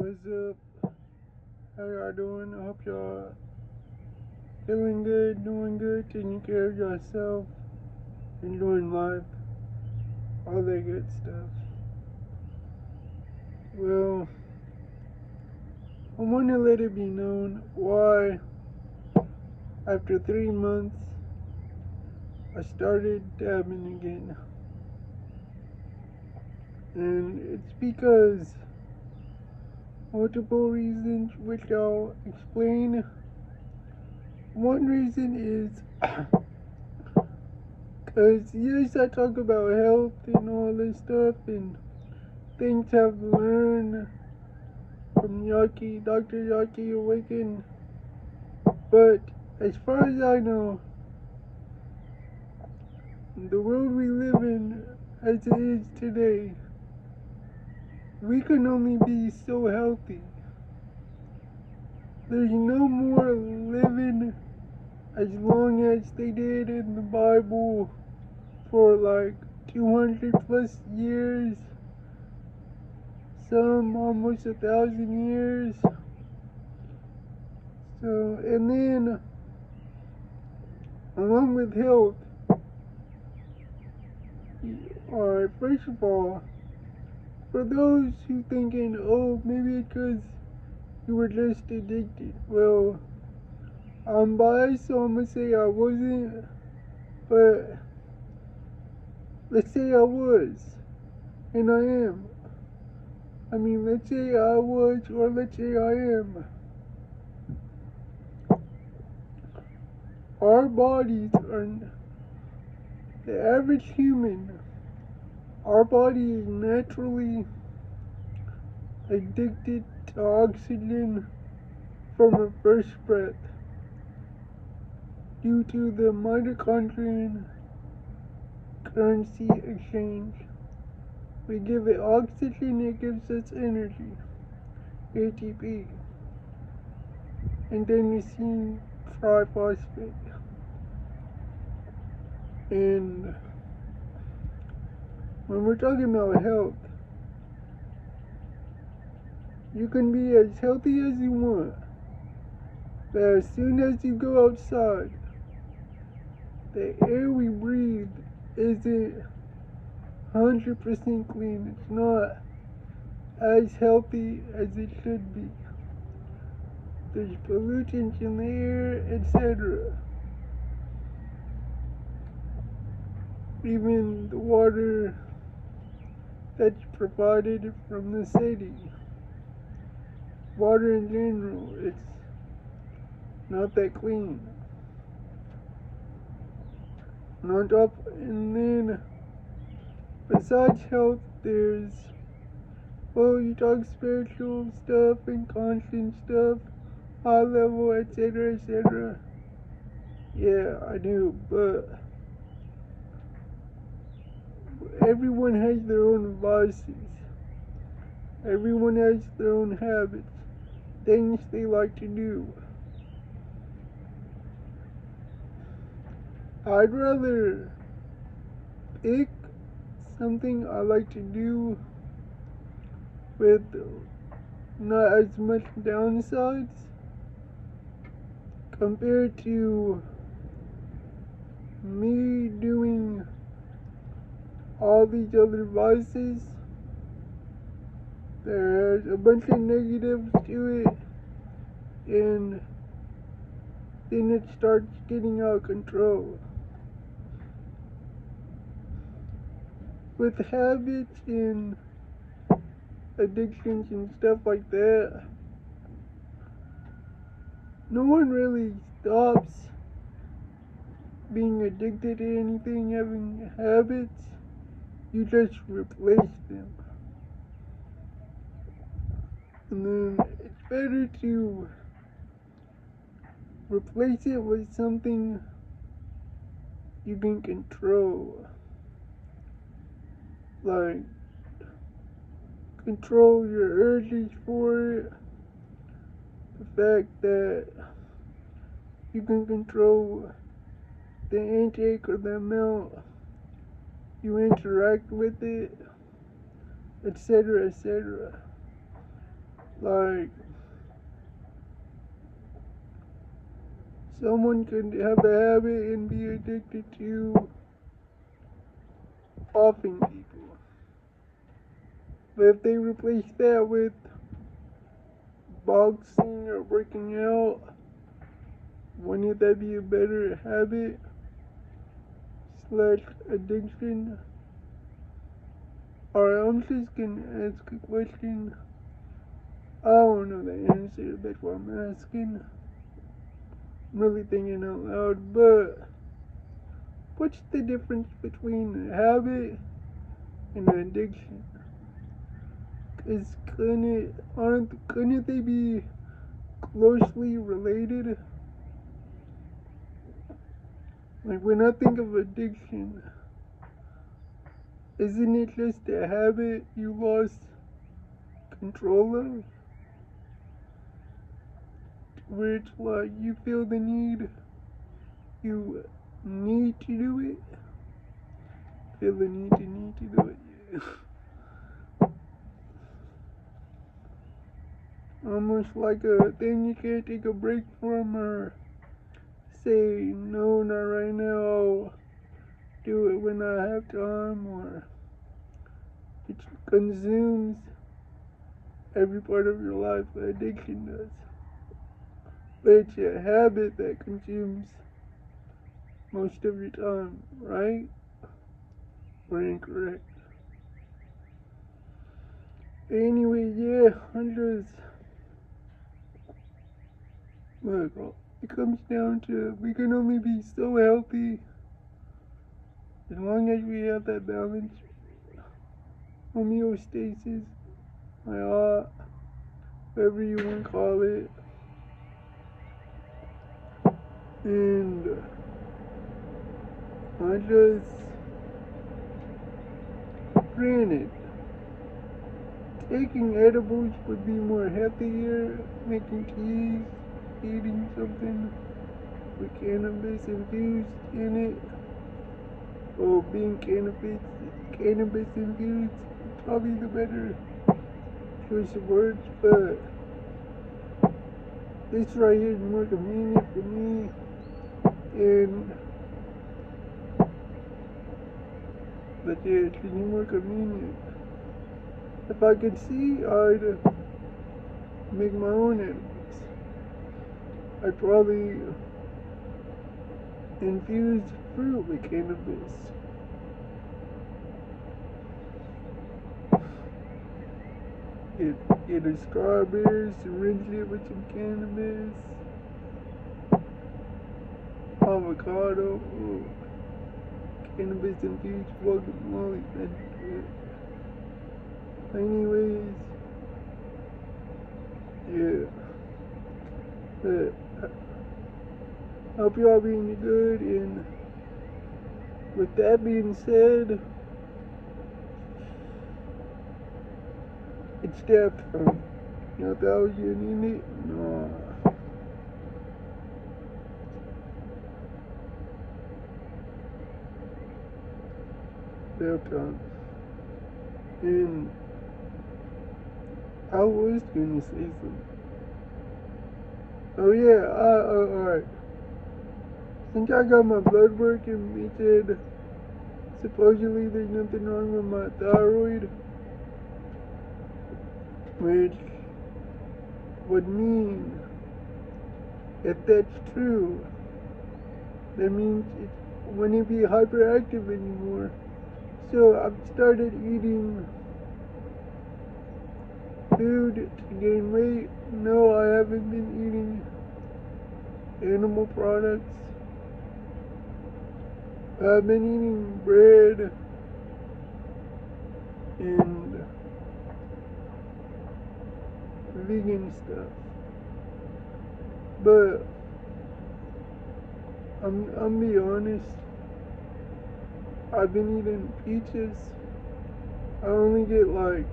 What's up? How y'all doing? I hope y'all feeling good, doing good, taking care of yourself, enjoying life, all that good stuff. Well, I want to let it be known why, after 3 months, I started dabbing again. And it's because multiple reasons, which I'll explain. One reason is because yes, I talk about health and all this stuff and things I've learned from Dr. Yaki Awaken. But as far as I know, the world we live in as it is today, we can only be so healthy. There's no more living as long as they did in the Bible for like 200 plus years, some almost 1,000 years. So, and then along with health, alright, first of all, for those who thinking, oh, maybe because you were just addicted. Well, I'm biased, so I'm gonna say I wasn't, but let's say I was, and I am. Let's say I was, or let's say I am. Our bodies are, the average human, our body is naturally addicted to oxygen from our first breath due to the mitochondrial currency exchange. We give it oxygen, it gives us energy, ATP, and then you see triphosphate. And when we're talking about health, you can be as healthy as you want, but as soon as you go outside, the air we breathe isn't 100% clean. It's not as healthy as it should be. There's pollutants in the air, etc. Even the water that's provided from the city. Water in general, it's not that clean. And then, besides health, there's, well, you talk spiritual stuff and conscience stuff, high level, etc., etc. Yeah, I do, but everyone has their own vices. Everyone has their own habits, things they like to do. I'd rather pick something I like to do with not as much downsides compared to me doing all these other vices. There's a bunch of negatives to it, and then it starts getting out of control. With habits and addictions and stuff like that, no one really stops being addicted to anything, having habits. You just replace them. And then it's better to replace it with something you can control. Like, control your urges for it. The fact that you can control the intake or the amount you interact with it, etc., etc. Like, someone can have a habit and be addicted to offing people. But if they replace that with boxing or working out, wouldn't that be a better habit slash addiction? Alright, I'm just gonna ask a question. I don't know the answer, that's why I'm asking. I'm really thinking out loud, but what's the difference between a habit and an addiction? Cause couldn't they be closely related? Like when I think of addiction, isn't it just a habit you lost control of? Where it's like you feel the need, you need to do it. Feel the need to do it. Yeah. Almost like a thing you can't take a break from or say, no, not right now, I'll do it when I have time, or it consumes every part of your life, addiction does. But it's a habit that consumes most of your time, right? Or incorrect? Anyway, yeah, I'm just, look, it comes down to we can only be so healthy as long as we have that balance, homeostasis, whatever you want to call it. And I just, granted, taking edibles would be more healthier, making teas, eating something with cannabis infused in it, or being cannabis infused, probably the better choice of words, but this right here is more convenient for me, and but yeah, it's more convenient. If I could see, I'd make my own edibles. I'd probably infuse fruit with cannabis. Get a strawberry, syringe it with some cannabis, avocado, cannabis infused guacamole. That's good. Anyways, yeah. But I hope y'all being good, and with that being said, it's that time. You know, that was your name? No. That time. And I was gonna say something. Oh yeah, alright. Since I got my blood work and they said supposedly there's nothing wrong with my thyroid, which would mean, if that's true, that means it wouldn't be hyperactive anymore. So I've started eating food to gain weight. No, I haven't been eating animal products. I've been eating bread and vegan stuff. But I'm be honest, I've been eating peaches. I only get like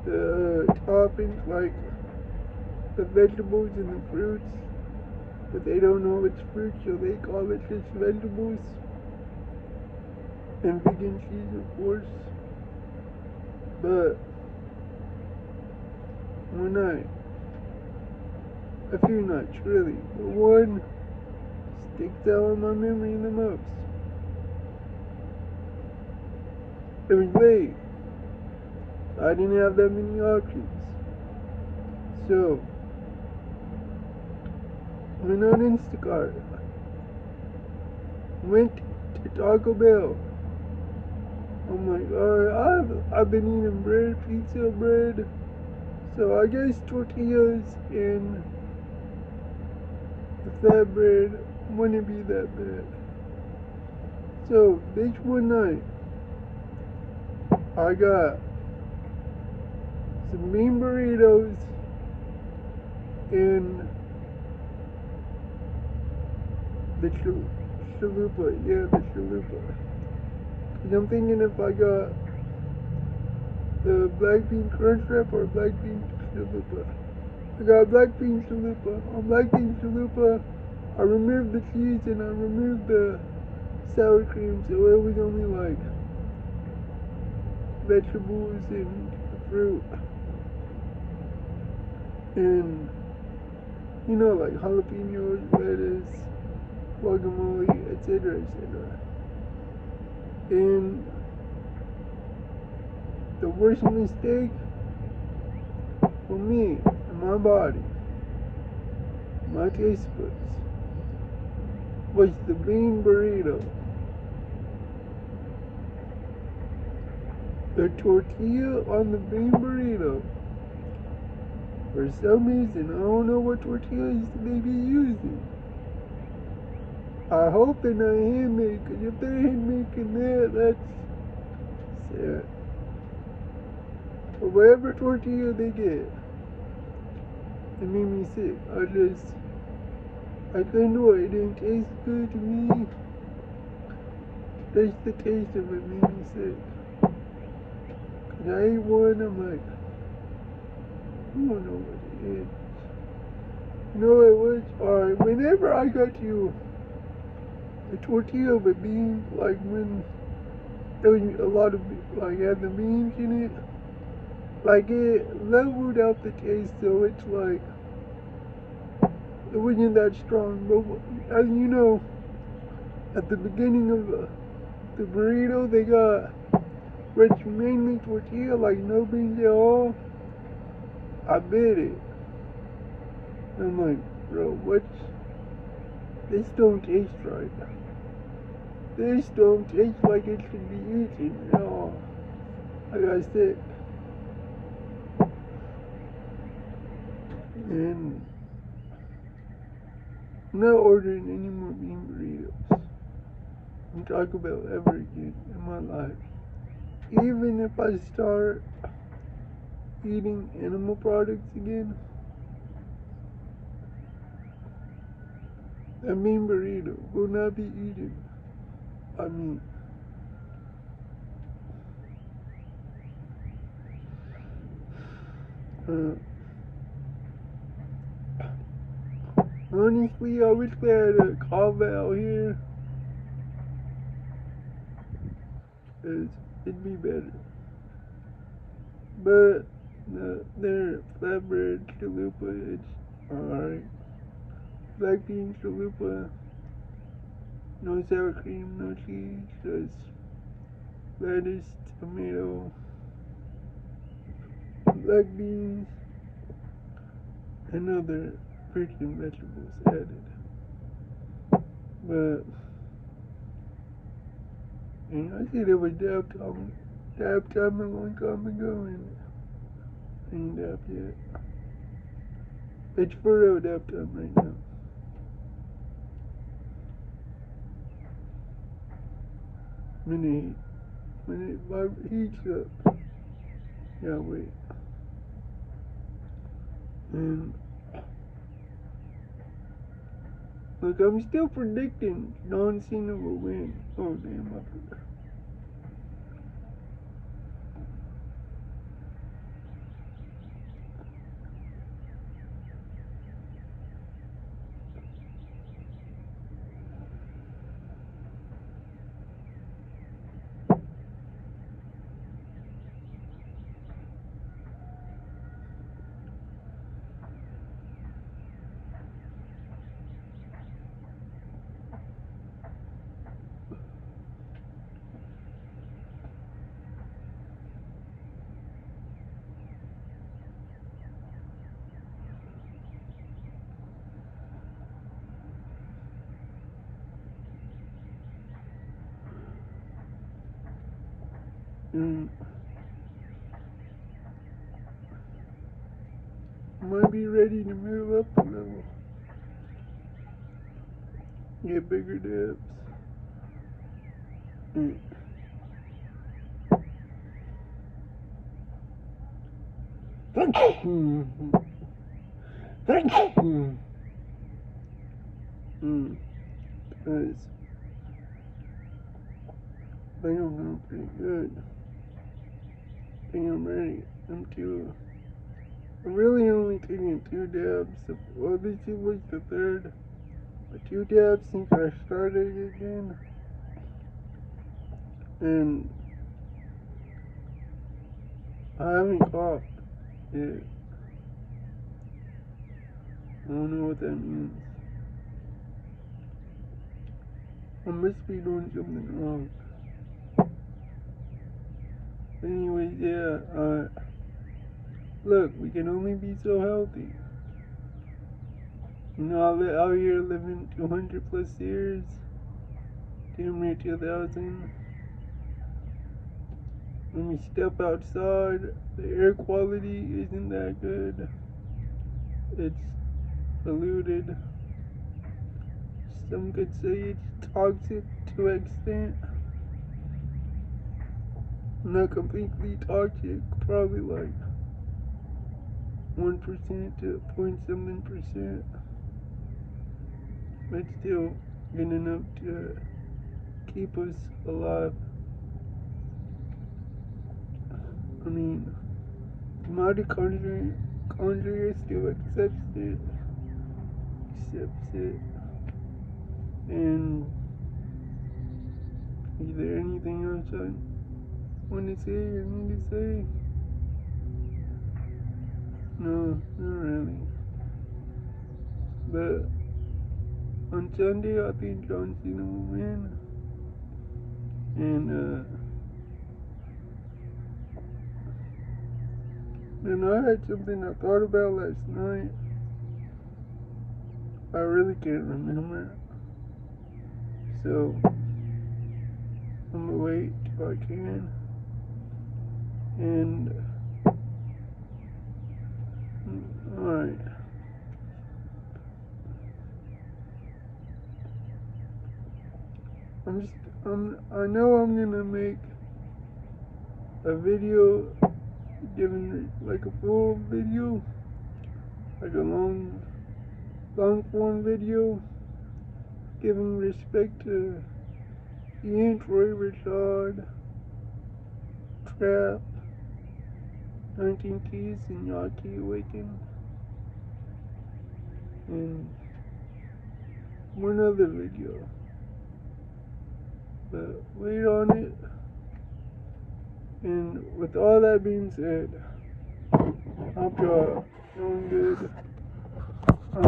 the toppings, like the vegetables and the fruits, but they don't know it's fruit, so they call it just vegetables. And vegan cheese, of course. But one night, a few nights really, but one sticks out in my memory the most. It was late. I didn't have that many options. So, went on Instacart. Went to Taco Bell. I'm like, alright, I've been eating bread, pizza, bread. So I guess tortillas and the flatbread wouldn't be that bad. So this one night, I got some bean burritos and the chalupa. Yeah, the chalupa. Cause I'm thinking if I got the black bean crunch wrap or black bean chalupa. I got black bean chalupa. On black bean chalupa, I removed the cheese and I removed the sour cream, so it was only like vegetables and fruit. And, you know, like jalapenos, lettuce, guacamole, etc., etc. And the worst mistake for me and my body, my taste buds, was the bean burrito. The tortilla on the bean burrito. For some reason, I don't know what tortillas they be using. I hope they're not handmade, because if they're hand-making that, that's sad. But whatever tortilla they get, it made me sick. I couldn't do it. It didn't taste good to me. Just the taste of it made me sick. Cause I ate one, I'm like, I don't know what it is. You know it was, alright, whenever I got to a tortilla with beans, like when there was a lot of, like, had the beans in it, like it leveled out the taste, so it's like, it wasn't that strong. But as you know, at the beginning of the burrito, they got rich mainly tortilla, like no beans at all. I bit it. I'm like, bro, this don't taste right. This don't taste like it should be eaten at all. I got sick. And I'm not ordering any more bean burritos from Taco Bell ever again in my life. Even if I start eating animal products again, that bean burrito will not be eaten. I mean, honestly, I wish we had a Kava out here, cause it'd be better. But their flatbread chalupa, it's alright. Black bean chalupa, no sour cream, no cheese, just lettuce, tomato, black beans, and other freaking vegetables added. But, and I said it was dab time a long time ago, and it ain't dab yet. It's for real dab time right now. When it heats up, yeah, wait. And look, I'm still predicting John Cena will win. Oh damn, I forgot. And I might be ready to move up a level. Get bigger dabs. Mm. Because I think I'm doing pretty good. I think I'm ready. I'm really only taking 2 dabs. Well, this was the 3rd. But 2 dabs since I started again. And I haven't coughed yet. I don't know what that means. I must be doing something wrong. Anyways, yeah, look, we can only be so healthy. You know, out here living 200 plus years, damn near 2,000. When we step outside, the air quality isn't that good. It's polluted. Some could say it's toxic to an extent. Not completely toxic, probably like 1% to point something percent. But still good enough to keep us alive. I mean, the mitochondria still accepts it. And is there anything else I want to say or need to say? No, not really. But on Sunday, I think John Cena will win. And then I had something I thought about last night. I really can't remember. So I'm gonna wait till I can. And alright. I know I'm gonna make a video giving like a full video, like a long form video, giving respect to Ian, Troy, Rashad, Trap, 19 Keys, and Yaki Awakened, and one other video. But wait on it. And with all that being said, I hope y'all doing good. I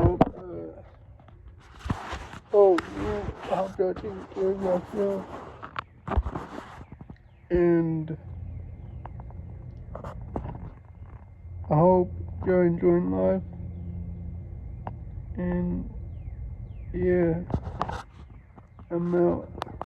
hope y'all taking care of yourself. And I hope y'all enjoying life. And yeah, I'm out.